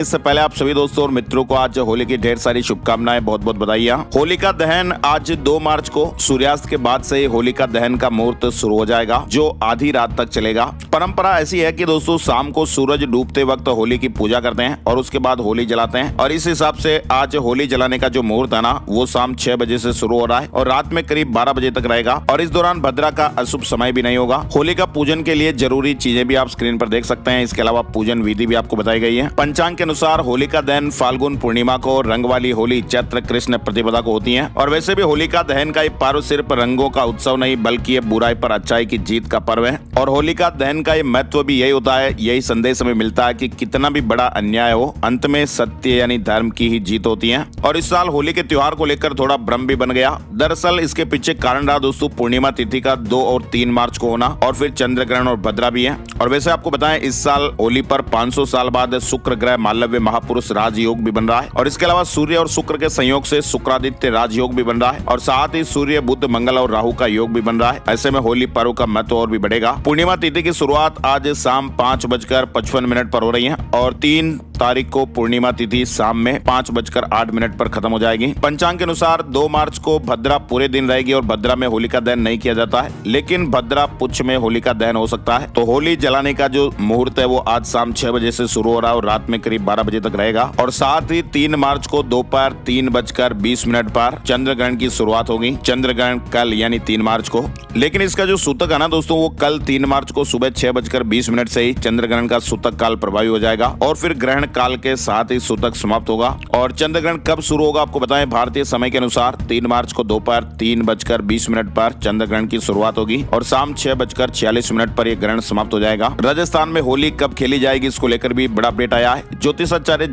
इससे पहले आप सभी दोस्तों और मित्रों को आज होली की ढेर सारी शुभकामनाएं, बहुत बहुत बधाइयां। होलिका दहन आज 2 मार्च को सूर्यास्त के बाद से होलिका दहन का मुहूर्त शुरू हो जाएगा, जो आधी रात तक चलेगा। परंपरा ऐसी है कि दोस्तों शाम को सूरज डूबते वक्त होली की पूजा करते हैं और उसके बाद होली जलाते हैं। और इस हिसाब से आज होली जलाने का जो मुहूर्त है ना, वो शाम 6 बजे से शुरू हो रहा है और रात में करीब 12 बजे तक रहेगा। और इस दौरान भद्रा का अशुभ समय भी नहीं होगा। होलिका पूजन के लिए जरूरी चीजें भी आप स्क्रीन पर देख सकते हैं। इसके अलावा पूजन विधि भी आपको बताई गई है। पंचांग के अनुसार होलिका दहन फाल्गुन पूर्णिमा को, रंग वाली होली चैत्र कृष्ण प्रतिपदा को होती है। और वैसे भी होलिका दहन का ये पर्व सिर्फ रंगों का उत्सव नहीं, बल्कि ये बुराई पर अच्छाई की जीत का पर्व है। और होलिका दहन का ये महत्व भी यही होता है, यही संदेश हमें मिलता है कि कितना भी बड़ा अन्याय हो, अंत में सत्य यानी धर्म की ही जीत होती है। और इस साल होली के त्योहार को लेकर थोड़ा भ्रम भी बन गया। दरअसल इसके पीछे कारण रहा दोस्तों पूर्णिमा तिथि का 2 और 3 मार्च को होना, और फिर चंद्र ग्रहण और भद्रा भी है। और वैसे आपको बताएं, इस साल होली पर 500 साल बाद शुक्र ग्रह मालव्य महापुरुष राजयोग भी बन रहा है। और इसके अलावा सूर्य और शुक्र के संयोग से शुक्रादित्य राजयोग भी बन रहा है। और साथ ही सूर्य बुध मंगल और राहु का योग भी बन रहा है। ऐसे में होली पर्व का महत्व और भी बढ़ेगा। पूर्णिमा तिथि की शुरुआत आज शाम 5:55 पर हो रही है और 3 तारीख को पूर्णिमा तिथि शाम में 5:08 पर खत्म हो जाएगी। पंचांग के अनुसार 2 मार्च को भद्रा पूरे दिन रहेगी और भद्रा में होलिका दहन नहीं किया जाता है, लेकिन भद्रा पुच्छ में होलिका दहन हो सकता है। तो होली जलाने का जो मुहूर्त है वो आज शाम 6 बजे से शुरू हो रहा है और रात में करीब 12 बजे तक रहेगा। और साथ ही 3 मार्च को दोपहर 3:20 पर चंद्र ग्रहण की शुरुआत होगी। चंद्र ग्रहण कल यानी 3 मार्च को, लेकिन इसका जो सूतक है ना दोस्तों, वो कल 3 मार्च को सुबह 6:20 से ही चंद्र ग्रहण का सूतक काल प्रभावी हो जाएगा और फिर ग्रहण काल के साथ ही सूतक समाप्त होगा। और चंद्र ग्रहण कब शुरू होगा आपको बताएं, भारतीय समय के अनुसार 3 मार्च को दोपहर 3:20 पर चंद्र ग्रहण की शुरुआत होगी और शाम 6:46 पर यह ग्रहण समाप्त हो जाएगा। राजस्थान में होली कब खेली जाएगी, इसको लेकर भी बड़ा अपडेट आया है। ज्योतिषाचार्य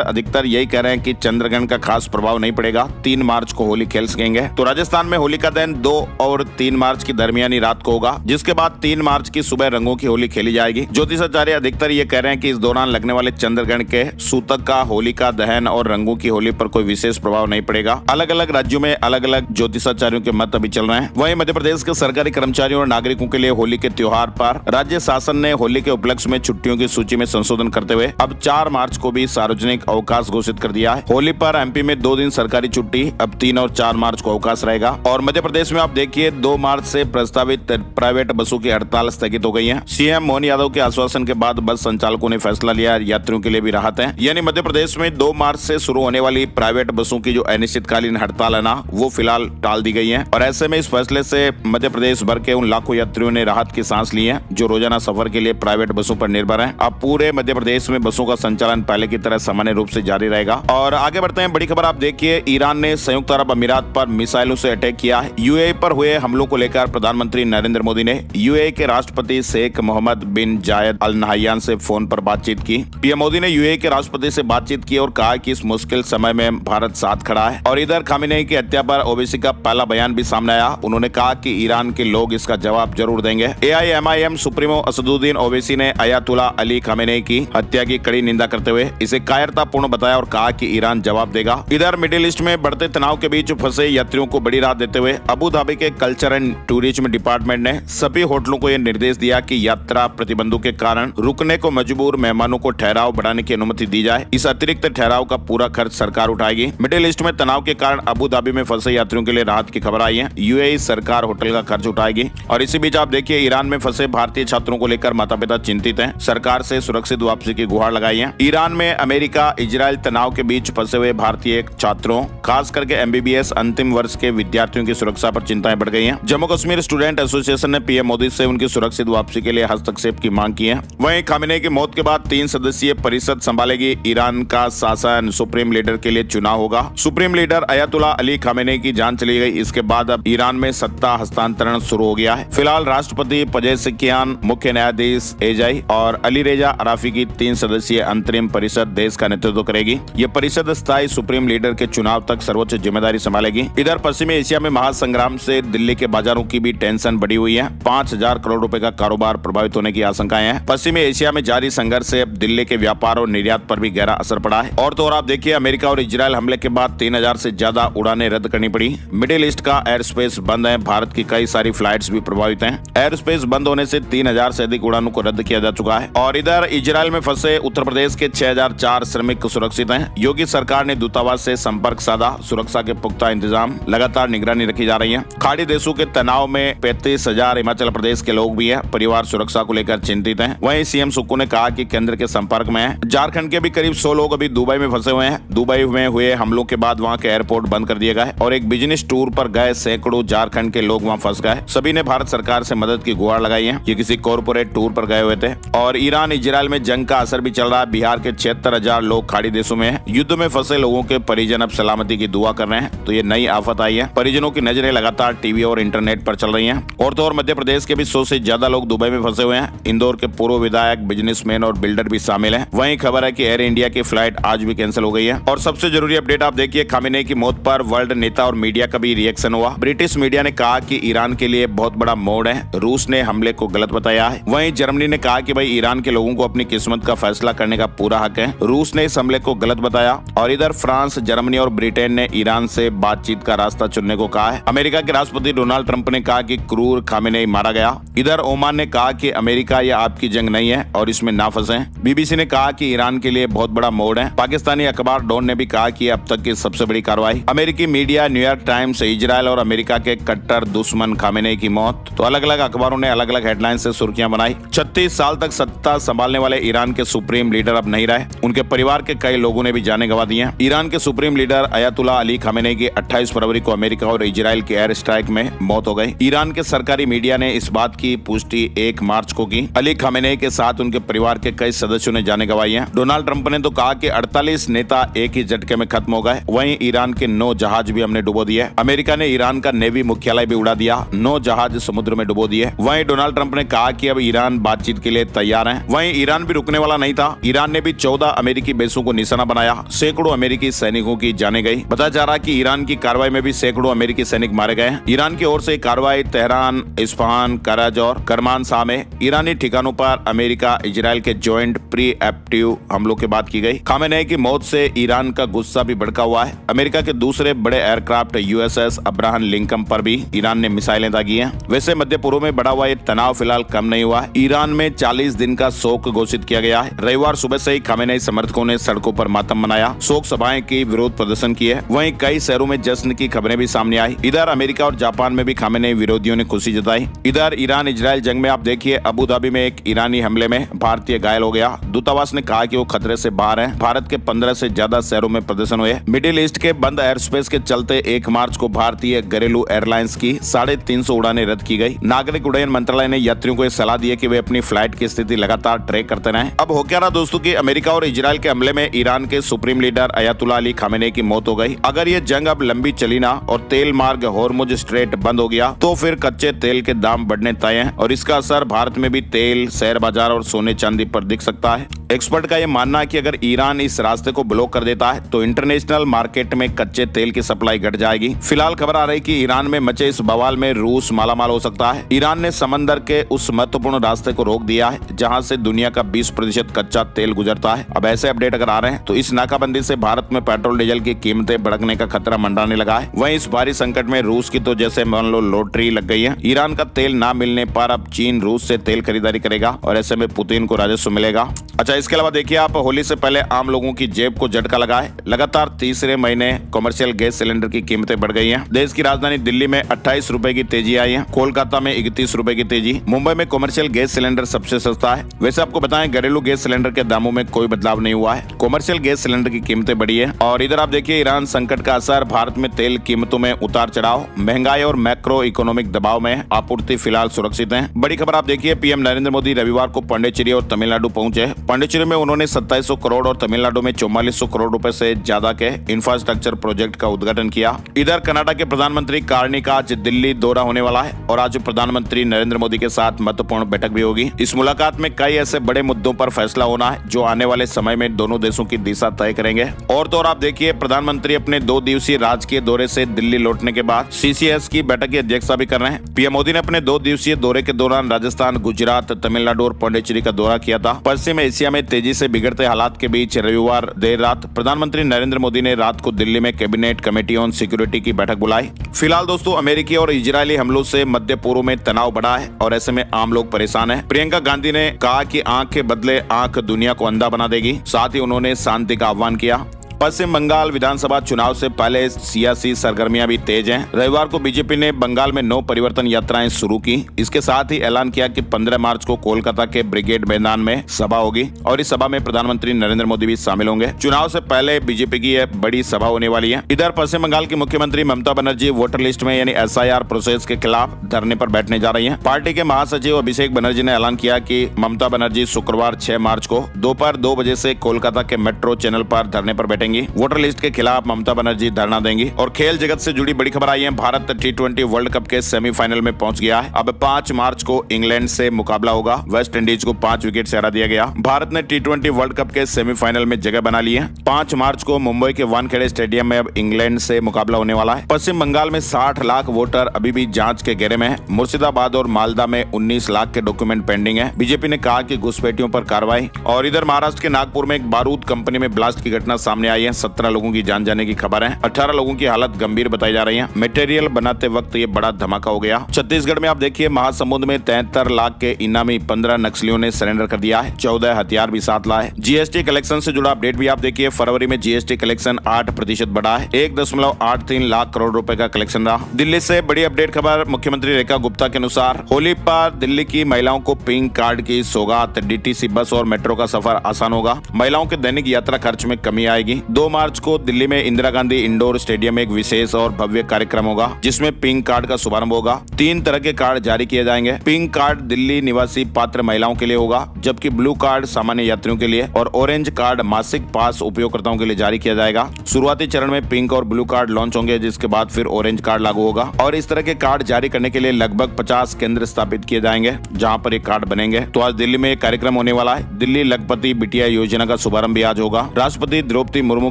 अधिकतर यही कह रहे हैं कि चंद्र ग्रहण का खास प्रभाव नहीं पड़ेगा, 3 मार्च को होली खेल सकेंगे। तो राजस्थान में होली का दहन 2 और 3 मार्च की दरमियानी रात को होगा, जिसके बाद 3 मार्च की सुबह रंगों की होली खेली जाएगी। ज्योतिषाचार्य अधिकतर ये कह रहे हैं कि इस दौरान लगने वाले चंद्र ग्रहण के सूतक का होलिका दहन और रंगों की होली पर कोई विशेष प्रभाव नहीं पड़ेगा। अलग अलग राज्यों में अलग अलग ज्योतिषाचार्यों के मत अभी चल रहे हैं। वहीं मध्य प्रदेश के सरकारी कर्मचारियों और नागरिकों के लिए होली के त्योहार पर राज्य शासन ने होली के उपलक्ष्य में छुट्टियों की सूची में संशोधन करते हुए अब 4 मार्च को भी सार्वजनिक अवकाश घोषित कर दिया है। होली पर एमपी में 2 दिन सरकारी छुट्टी, अब 3 और 4 मार्च को अवकाश रहेगा। और मध्य प्रदेश में आप देखिए 2 मार्च से प्रस्तावित प्राइवेट बसों की हड़ताल स्थगित हो गई है। सीएम मोहन यादव के आश्वासन के बाद बस संचालकों ने फैसला लिया, यात्रियों के लिए भी राहत है। यानी मध्य प्रदेश में 2 मार्च से शुरू होने वाली प्राइवेट बसों की जो अनिश्चितकालीन हड़ताल है ना, वो फिलहाल टाल दी गई है। और ऐसे में इस फैसले से मध्य प्रदेश भर के उन लाखों यात्रियों ने राहत की सांस ली है जो रोजाना सफर के लिए प्राइवेट बसों पर निर्भर हैं। अब पूरे मध्य प्रदेश में बसों का संचालन पहले की तरह सामान्य रूप से जारी रहेगा। और आगे बढ़ते हैं, बड़ी खबर आप देखिए, ईरान ने संयुक्त अरब अमीरात पर मिसाइलों से अटैक किया है। यूएई पर हुए हमलों को लेकर प्रधानमंत्री नरेंद्र मोदी ने यूएई के राष्ट्रपति शेख मोहम्मद बिन जायद अल नहयान से फोन पर बातचीत की। पीएम मोदी ने यूएई के राष्ट्रपति से बातचीत की और कहा कि इस मुश्किल समय में भारत साथ खड़ा है। और इधर खामेनेई की हत्या पर ओवैसी का पहला बयान भी सामने आया। उन्होंने कहा कि ईरान के लोग इसका जवाब जरूर देंगे। एआईएमआईएम सुप्रीमो असदुद्दीन ओवैसी ने अयातुल्ला अली खामेनेई की हत्या की कड़ी निंदा करते हुए इसे कायरतापूर्ण बताया और कहा कि ईरान जवाब देगा। इधर मिडिल ईस्ट में बढ़ते तनाव के बीच फंसे यात्रियों को बड़ी राहत देते हुए अबू धाबी के कल्चर एंड टूरिज्म डिपार्टमेंट ने सभी होटलों को यह निर्देश दिया कि यात्रा प्रतिबंधों के कारण रुकने को मजबूर मेहमानों को ठहराव बढ़ाने की अनुमति दी जाए। इस अतिरिक्त ठहराव का पूरा खर्च सरकार उठाएगी। मिडिल ईस्ट में तनाव के कारण अबू धाबी में फंसे यात्रियों के लिए राहत की खबर आई है। यूएई सरकार होटल का खर्च उठाएगी। और इसी बीच आप देखिए, ईरान में फंसे भारतीय छात्रों को लेकर माता पिता चिंतित हैं। सरकार से सुरक्षित वापसी की गुहार लगाई है। ईरान में अमेरिका इजराइल तनाव के बीच फंसे हुए भारतीय छात्रों, खास करके एमबीबीएस अंतिम वर्ष के विद्यार्थियों की सुरक्षा पर चिंताएं बढ़ गई हैं। जम्मू कश्मीर स्टूडेंट एसोसिएशन ने पीएम मोदी से उनकी सुरक्षित वापसी के लिए हस्तक्षेप की मांग की है। वहीं खामेनेई की मौत के बाद 3 सदस्यीय परिषद संभालेगी। ईरान का शासन सुप्रीम लीडर के लिए चुनाव होगा। Supreme leader Ayatollah Ali Khamenei की जान चली गई। इसके बाद अब ईरान में सत्ता हस्तांतरण शुरू हो गया है। फिलहाल राष्ट्रपति पेजेशिकियान, मुख्य न्यायाधीश एजाई और अली रेजा अराफी की 3 सदस्यीय अंतरिम परिषद देश का नेतृत्व करेगी। ये परिषद स्थायी सुप्रीम लीडर के चुनाव तक सर्वोच्च जिम्मेदारी संभालेगी। इधर पश्चिमी एशिया में महासंग्राम से दिल्ली के बाजारों की भी टेंशन बढ़ी हुई है। 5000 करोड़ रुपए का कारोबार प्रभावित होने की आशंकाएं हैं। पश्चिमी एशिया में जारी संघर्ष से अब दिल्ली के व्यापार और निर्यात पर भी गहरा असर पड़ा है। और तो और आप देखिए, अमेरिका और इजरायल हमले के बाद 3000 से ज्यादा उड़ानें रद्द करनी पड़ी। मिडिल ईस्ट का एयर स्पेस बंद है, भारत की कई सारी फ्लाइट्स भी प्रभावित हैं। एयर स्पेस बंद होने से 3000 से अधिक उड़ानों को रद्द किया जा चुका है। और इधर इजरायल में फंसे उत्तर प्रदेश के 6004 श्रमिक सुरक्षित हैं। योगी सरकार ने दूतावास से संपर्क साधा, सुरक्षा के पुख्ता इंतजाम, लगातार निगरानी रखी जा रही है। खाड़ी देशों के तनाव में 35,000 हिमाचल प्रदेश के लोग भी हैं। परिवार सुरक्षा को लेकर चिंतित हैं। वहीं सीएम सुक्खू ने कहा कि केंद्र के संपर्क में है। झारखंड के भी करीब 100 लोग अभी दुबई में फंसे हुए हैं। दुबई में हुए हमलों के बाद वहां के एयरपोर्ट बंद कर दिए गए और एक बिजनेस टूर पर गए सैकड़ों झारखंड के लोग वहां फंस गए। सभी ने भारत सरकार से मदद की गुहार लगाई है। ये किसी कॉर्पोरेट टूर पर गए हुए थे। और ईरान इजरायल में जंग का असर भी चल रहा है। बिहार के 76,000 लोग खाड़ी देशों में हैं। युद्ध में फंसे लोगों के परिजन अब सलामती की दुआ कर रहे हैं। तो ये नई आफत आई है। परिजनों की नजरें लगातार टीवी और इंटरनेट पर चल रही हैं। और तो और मध्य प्रदेश के भी 100 से ज्यादा लोग दुबई में फंसे हुए हैं। इंदौर के पूर्व विधायक, बिजनेसमैन और बिल्डर भी शामिल हैं। वहीं खबर है कि एयर इंडिया की फ्लाइट आज भी कैंसिल हो गई है। और सबसे जरूरी अपडेट आप देखिए, खामेनेई की मौत पर वर्ल्ड नेता और मीडिया का भी रिएक्शन हुआ। ब्रिटिश मीडिया ने कहा कि ईरान के लिए बहुत बड़ा मोड़ है। रूस ने हमले को गलत बताया है। वहीं जर्मनी ने कहा कि भाई ईरान के लोगों को अपनी किस्मत का फैसला करने का पूरा हक है। रूस ने इस हमले को गलत बताया। और इधर फ्रांस, जर्मनी और ब्रिटेन ने ईरान से बातचीत का रास्ता चुनने को कहा है। अमेरिका के राष्ट्रपति डोनाल्ड ट्रंप ने कहा कि क्रूर खामेनेई मारा गया। इधर ओमान ने कहा कि अमेरिका यह आपकी जंग नहीं है और इसमें ना फंसे। बीबीसी ने कहा कि ईरान के लिए बहुत बड़ा मोड़ है। पाकिस्तानी अखबार डॉन ने भी कहा कि अब तक की सबसे बड़ी कार्रवाई। अमेरिकी मीडिया, न्यूयॉर्क टाइम्स, इजरायल और अमेरिका के कट्टर दुश्मन खामेनेई की मौत। तो अलग अलग अखबारों ने अलग अलग हेडलाइन से सुर्खियां बनाई। 36 साल तक सत्ता संभालने वाले ईरान के सुप्रीम लीडर अब नहीं रहे। उनके परिवार के कई लोगों ने भी जाने गंवा दी हैं। ईरान के supreme leader Ayatollah Ali Khamenei की 28 फरवरी को अमेरिका और इजरायल के एयर स्ट्राइक में मौत हो गई। ईरान के सरकारी मीडिया ने इस बात की पुष्टि 1 मार्च को की। अली खामेनेई के साथ उनके परिवार के कई सदस्यों ने जाने गंवाई हैं। डोनाल्ड ट्रंप ने तो कहा कि 48 नेता एक ही झटके में खत्म हो गए। वहीं ईरान के 9 जहाज भी हमने डुबो दिए। अमेरिका ने ईरान का नेवी मुख्यालय भी उड़ा दिया। 9 जहाज समुद्र में डुबो दिए। वहीं डोनाल्ड ट्रंप ने कहा कि अब ईरान बातचीत के लिए तैयार है। वहीं ईरान भी रुकने वाला नहीं था। ईरान ने भी 14 अमेरिकी बेसों को निशाना बनाया। सैकड़ों अमेरिकी सैनिकों की जाने गई। बताया जा रहा है कि ईरान की कार्रवाई में भी सैकड़ों अमेरिकी सैनिक मारे गए। ईरान की ओर से कार्रवाई तेहरान, इस्फहान, कराज और करमानशाह में ईरानी ठिकानों पर अमेरिका इजरायल के ज्वाइंट प्रीएम्प्टिव हमलों के बाद की गई। खामेनेई की मौत से ईरान का गुस्सा भी भड़का हुआ है। अमेरिका के दूसरे बड़े एयरक्राफ्ट यूएसएस अब्राहम लिंकन पर भी ईरान ने मिसाइलें दागी हैं। वैसे मध्य पूर्व में बढ़ा हुआ ये तनाव फिलहाल कम नहीं हुआ है। ईरान में 40 दिन का शोक घोषित किया गया है। रविवार सुबह से ही खामेनेई समर्थकों ने सड़कों पर मातम मनाया, शोक सभाएं की, विरोध प्रदर्शन किए। वहीं कई शहरों में जश्न की खबरें भी सामने आई। इधर अमेरिका और जापान में भी खामेनेई विरोधियों ने खुशी जताई। इधर ईरान इजरायल जंग में आप देखिए, अबू धाबी में एक ईरानी हमले में भारतीय घायल हो गया। दूतावास ने कहा कि वो खतरे से बाहर है। भारत के 15 से ज्यादा शहरों में प्रदर्शन हुए। मिडिल ईस्ट के बंद एयर स्पेस के चलते 1 मार्च को भारतीय घरेलू एयरलाइंस की 350 उड़ानें रद्द की गई। नागरिक उड्डयन मंत्रालय ने यात्रियों को सलाह दी है कि वे अपनी फ्लाइट की स्थिति लगातार ट्रैक करते रहें। अब हो क्या रहा दोस्तों कि अमेरिका और इजरायल के हमले में ईरान के supreme leader Ayatollah Ali Khamenei की मौत हो गई। अगर ये जंग अब लंबी चली ना और तेल मार्ग होर्मुज स्ट्रेट बंद हो गया तो फिर कच्चे तेल के दाम बढ़ने तय हैं और इसका असर भारत में भी तेल, शेयर बाजार और सोने चांदी पर दिख सकता है। एक्सपर्ट का यह मानना है कि अगर ईरान इस रास्ते को ब्लॉक कर देता है तो इंटरनेशनल मार्केट में कच्चे तेल की सप्लाई घट जाएगी। फिलहाल खबर आ रही कि ईरान में मचे इस बवाल में रूस मालामाल हो सकता है। ईरान ने समंदर के उस महत्वपूर्ण रास्ते को रोक दिया है जहां से दुनिया का 20% कच्चा तेल गुजरता है। अब ऐसे अपडेट अगर आ रहे हैं तो इस नाकाबंदी से भारत में पेट्रोल डीजल की कीमतें बढ़ने का खतरा मंडराने लगा है। वहीं इस भारी संकट में रूस की तो जैसे मान लो लॉटरी लग गई है। ईरान का तेल ना मिलने पर अब चीन रूस से तेल खरीदारी करेगा और ऐसे में पुतिन को राजस्व मिलेगा। अच्छा, इसके अलावा देखिए आप, होली से पहले आम लोगों की जेब को झटका लगा है। लगातार तीसरे महीने कमर्शियल गैस सिलेंडर की कीमतें बढ़ गई हैं। देश की राजधानी दिल्ली में 28 रुपए की तेजी आई है। कोलकाता में 31 रुपए की तेजी। मुंबई में कमर्शियल गैस सिलेंडर सबसे सस्ता है। वैसे आपको बताएं, घरेलू गैस सिलेंडर के दामों में कोई बदलाव नहीं हुआ है। कमर्शियल गैस सिलेंडर की कीमतें बढ़ी है। और इधर आप देखिए, ईरान संकट का असर, भारत में तेल कीमतों में उतार चढ़ाव, महंगाई और मैक्रो इकोनॉमिक दबाव में आपूर्ति फिलहाल सुरक्षित है। बड़ी खबर आप देखिए, पीएम नरेंद्र मोदी रविवार को पांडिचेरी और तमिलनाडु पहुंचे। पांडिचेरी में उन्होंने 2700 करोड़ और तमिलनाडु में 4400 करोड़ रुपए से ज्यादा के इंफ्रास्ट्रक्चर प्रोजेक्ट का उद्घाटन किया। इधर कर्नाटक के प्रधानमंत्री कार्नी का आज दिल्ली दौरा होने वाला है और आज प्रधानमंत्री नरेंद्र मोदी के साथ महत्वपूर्ण बैठक भी होगी। इस मुलाकात में कई ऐसे बड़े मुद्दों पर फैसला होना है जो आने वाले समय में दोनों देशों की दिशा तय करेंगे। और तो और आप देखिए, प्रधानमंत्री अपने 2 दिवसीय राजकीय दौरे से दिल्ली लौटने के बाद सीसीएस की बैठक की अध्यक्षता भी कर रहे हैं। पीएम मोदी ने अपने 2 दिवसीय दौरे के दौरान राजस्थान, गुजरात, तमिलनाडु और पांडिचेरी का दौरा किया था। पश्चिम एशिया में में तेजी से बिगड़ते हालात के बीच रविवार देर रात प्रधानमंत्री नरेंद्र मोदी ने रात को दिल्ली में कैबिनेट कमेटी ऑन सिक्योरिटी की बैठक बुलाई। फिलहाल दोस्तों, अमेरिकी और इजरायली हमलों से मध्य पूर्व में तनाव बढ़ा है और ऐसे में आम लोग परेशान हैं। प्रियंका गांधी ने कहा कि आंख के बदले आंख दुनिया को अंधा बना देगी। साथ ही उन्होंने शांति का आह्वान किया। पश्चिम बंगाल विधानसभा चुनाव से पहले सियासी सरगर्मियां भी तेज हैं। रविवार को बीजेपी ने बंगाल में 9 परिवर्तन यात्राएं शुरू की। इसके साथ ही ऐलान किया कि 15 मार्च को कोलकाता के ब्रिगेड मैदान में सभा होगी और इस सभा में प्रधानमंत्री नरेंद्र मोदी भी शामिल होंगे। चुनाव से पहले बीजेपी की यह बड़ी सभा होने वाली है। इधर पश्चिम बंगाल की मुख्यमंत्री ममता बनर्जी वोटर लिस्ट में यानी SIR प्रोसेस के खिलाफ धरने पर बैठने जा रही है। पार्टी के महासचिव अभिषेक बनर्जी ने ऐलान किया कि ममता बनर्जी शुक्रवार 6 मार्च को दोपहर 2 बजे से कोलकाता के मेट्रो चैनल पर धरने पर बैठेंगी। वोटर लिस्ट के खिलाफ ममता बनर्जी धरना देंगी। और खेल जगत से जुड़ी बड़ी खबर आई है। भारत T20 वर्ल्ड कप के सेमीफाइनल में पहुंच गया है। अब 5 मार्च को इंग्लैंड से मुकाबला होगा। वेस्ट इंडीज को 5 विकेट से हरा दिया गया। भारत ने T20 वर्ल्ड कप के सेमीफाइनल में जगह बना ली है। 5 मार्च को मुंबई के वानखेड़े स्टेडियम में अब इंग्लैंड से मुकाबला होने वाला है। पश्चिम बंगाल में 60 लाख वोटर अभी भी जांच के घेरे में है। मुर्शिदाबाद और मालदा में 19 लाख के डॉक्यूमेंट पेंडिंग है। बीजेपी ने कहा कि घुसपैठियों पर कार्रवाई। और इधर महाराष्ट्र के नागपुर में एक बारूद कंपनी में ब्लास्ट की घटना सामने आई है। 17 लोगों की जान जाने की खबर है। 18 लोगों की हालत गंभीर बताई जा रही है। मटेरियल बनाते वक्त ये बड़ा धमाका हो गया। छत्तीसगढ़ में आप देखिए, महासमुंद में 73 लाख के इनामी 15 नक्सलियों ने सरेंडर कर दिया है। 14 हथियार भी साथ लाए। GST कलेक्शन से जुड़ा अपडेट भी आप देखिए। फरवरी में GST कलेक्शन 8% बढ़ा है। 1.83 लाख करोड़ रुपए का कलेक्शन रहा। दिल्ली से बड़ी अपडेट खबर मुख्यमंत्री रेखा गुप्ता के अनुसार होली पर दिल्ली की महिलाओं को पिंक कार्ड की सौगात। DTC बस और मेट्रो का सफर आसान होगा। महिलाओं के दैनिक यात्रा खर्च में कमी आएगी। 2 मार्च को दिल्ली में इंदिरा गांधी इंडोर स्टेडियम में एक विशेष और भव्य कार्यक्रम होगा जिसमें पिंक कार्ड का शुभारंभ होगा। 3 तरह के कार्ड जारी किए जाएंगे। पिंक कार्ड दिल्ली निवासी पात्र महिलाओं के लिए होगा, जबकि ब्लू कार्ड सामान्य यात्रियों के लिए और ऑरेंज कार्ड मासिक पास उपयोगकर्ताओं के लिए जारी किया जाएगा। शुरुआती चरण में पिंक और ब्लू कार्ड लॉन्च होंगे, जिसके बाद फिर ऑरेंज कार्ड लागू होगा। और इस तरह के कार्ड जारी करने के लिए लगभग 50 केंद्र स्थापित किए जाएंगे जहाँ पर ये कार्ड बनेंगे। तो आज दिल्ली में एक कार्यक्रम होने वाला है। दिल्ली लखपति बिटिया योजना का शुभारंभ भी आज होगा। राष्ट्रपति द्रौपदी मुर्मू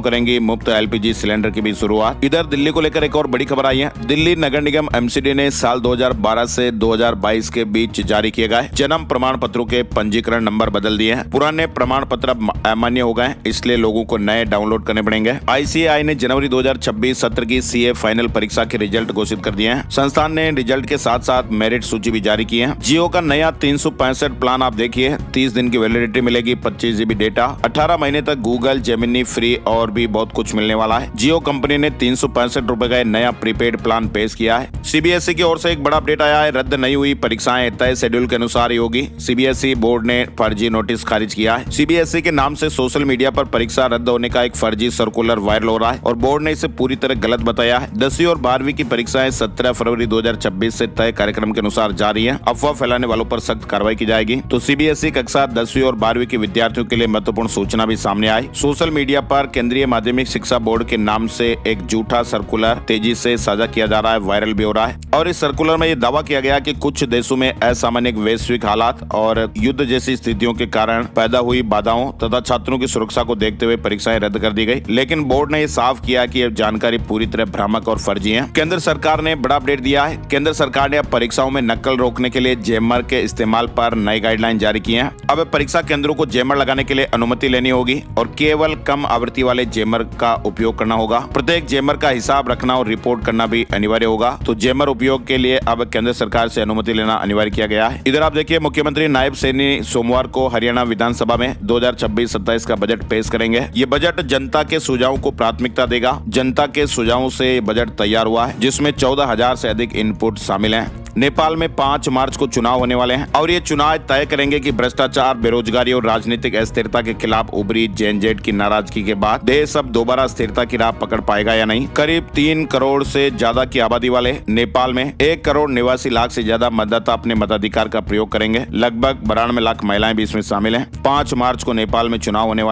करेंगी मुफ्त LPG सिलेंडर की भी शुरुआत। इधर दिल्ली को लेकर एक और बड़ी खबर आई है। दिल्ली नगर निगम MCD ने साल 2012 से 2022 के बीच जारी किए गए जन्म प्रमाण पत्रों के पंजीकरण नंबर बदल दिए हैं। पुराने प्रमाण पत्र अमान्य हो गए, इसलिए लोगों को नए डाउनलोड करने पड़ेंगे। ICAI ने जनवरी 2026 सत्र की CA फाइनल परीक्षा के रिजल्ट घोषित कर दिए हैं। संस्थान ने रिजल्ट के साथ साथ मेरिट सूची भी जारी की है। जियो का नया 365 प्लान आप देखिए। 30 दिन की वैलिडिटी मिलेगी, 25 GB डेटा, 18 महीने तक गूगल जेमिनी फ्री और भी बहुत कुछ मिलने वाला है। जियो कंपनी ने 365 रुपए का नया प्रीपेड प्लान पेश किया है। CBSE की ओर से एक बड़ा अपडेट आया है। रद्द नहीं हुई परीक्षाएं, तय शेड्यूल के अनुसार ही होगी। CBSE बोर्ड ने फर्जी नोटिस खारिज किया है। CBSE के नाम से सोशल मीडिया पर परीक्षा रद्द होने का एक फर्जी सर्कुलर वायरल हो रहा है और बोर्ड ने इसे पूरी तरह गलत बताया है। 10वीं और 12वीं की परीक्षाएं 17 फरवरी 2026 से तय कार्यक्रम के अनुसार जारी है। अफवाह फैलाने वालों पर सख्त कार्रवाई की जाएगी। तो CBSE कक्षा 10वीं और 12वीं के विद्यार्थियों के लिए महत्वपूर्ण सूचना भी सामने आई। सोशल मीडिया पर केंद्रीय माध्यमिक शिक्षा बोर्ड के नाम से एक झूठा सर्कुलर तेजी से साझा किया जा रहा है, वायरल भी हो रहा है। और इस सर्कुलर में ये दावा किया गया कि कुछ देशों में असामान्य वैश्विक हालात और युद्ध जैसी स्थितियों के कारण पैदा हुई बाधाओं तथा छात्रों की सुरक्षा को देखते हुए परीक्षाएं रद्द कर दी गई। लेकिन बोर्ड ने ये साफ किया कि ये जानकारी पूरी तरह भ्रामक और फर्जी है। केंद्र सरकार ने बड़ा अपडेट दिया है। केंद्र सरकार ने अब परीक्षाओं में नकल रोकने के लिए जैमर के इस्तेमाल पर नई गाइडलाइन जारी की है। अब परीक्षा केंद्रों को जैमर लगाने के लिए अनुमति लेनी होगी और केवल कम आवृत्ति वाले जैमर का उपयोग करना होगा। प्रत्येक जैमर का हिसाब रखना और रिपोर्ट करना भी अनिवार्य होगा। तो जैमर उपयोग के लिए अब केंद्र सरकार से अनुमति लेना अनिवार्य किया गया है। इधर आप देखिए, मुख्यमंत्री नायब सैनी सोमवार को हरियाणा विधानसभा में 2026-27 का बजट पेश करेंगे। ये बजट जनता के सुझावों को प्राथमिकता देगा। जनता के सुझावों से बजट तैयार हुआ है, जिसमें 14,000 से अधिक इनपुट शामिल हैं। नेपाल में 5 मार्च को चुनाव होने वाले हैं और ये चुनाव तय करेंगे कि भ्रष्टाचार, बेरोजगारी और राजनीतिक अस्थिरता के खिलाफ उभरी जेनजेड की नाराजगी के बाद देश अब दोबारा स्थिरता की राह पकड़ पाएगा या नहीं। करीब 3 करोड़ से ज्यादा की आबादी वाले नेपाल में 1 करोड़ 89 लाख से ज्यादा मतदाता अपने मताधिकार का प्रयोग करेंगे। लगभग 92 लाख महिलाएं भी इसमें शामिल हैं। 5 मार्च को नेपाल में चुनाव होने